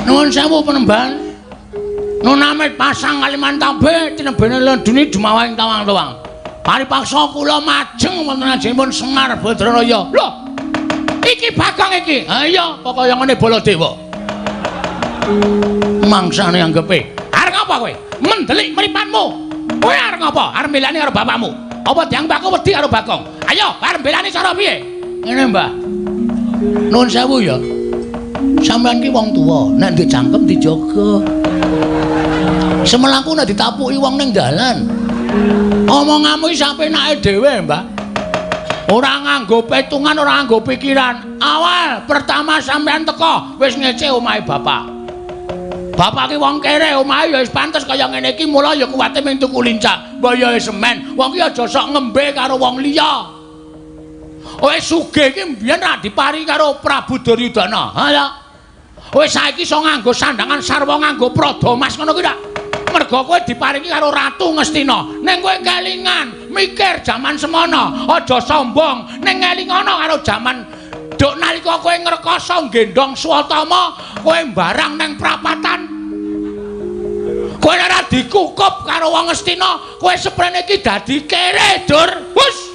Nuwun sewu penemban. Nun amit pasang Kalimantan B tinebene Lenduni Dumawahing tawang-tawang. Paripaksa kula majeng wonten ajengipun Semar Badraraya. Lho. Iki Bagong iki. Ha iya, kok kaya ngene Baladewa. Mangsane anggepe. Arep ngapa kowe? Mendelik mripanmu. Kowe arep ngapa? Arep mbelani karo bapakmu. Apa Dyang Mbahku wedi karo Bagong? Ayo, arep mbelani cara piye? Ngene, Mbah. Nuwun sewu ya. Sampeyan ki wong tuwa, nek ndek cangkem dijaga. Semelaku nek ditapuki wong ning dalan. Omonganmu iki sapenake dhewe, Mbah. Ora nganggo petungan, ora nganggo pikiran. Awal pertama sampeyan teko wis ngece omahe bapak. Bapak ki wong kere, omahe ya wis pantes kaya ngene iki, mula ya kuwate ming tuku lincah, bayahe semen. Wong ki aja sok ngembe karo wong liya. Kowe sugih ki mbiyen ra diparingi karo Prabu Duryudana. Ha ya. Kowe saiki iso nganggo sandangan sarwa nganggo prada emas ngono kuwi ta? Merga kowe diparingi karo Ratu Ngastina. Ning kowe kelingan mikir jaman semono, aja sombong. Ning ngelingono karo jaman duk nalika kowe ngrekoso gendong Swatama, kowe mbarang ning prapatan. Kowe ora dikukup karo wong Ngastina, kowe seprene iki dadi kere, Dur. Wus.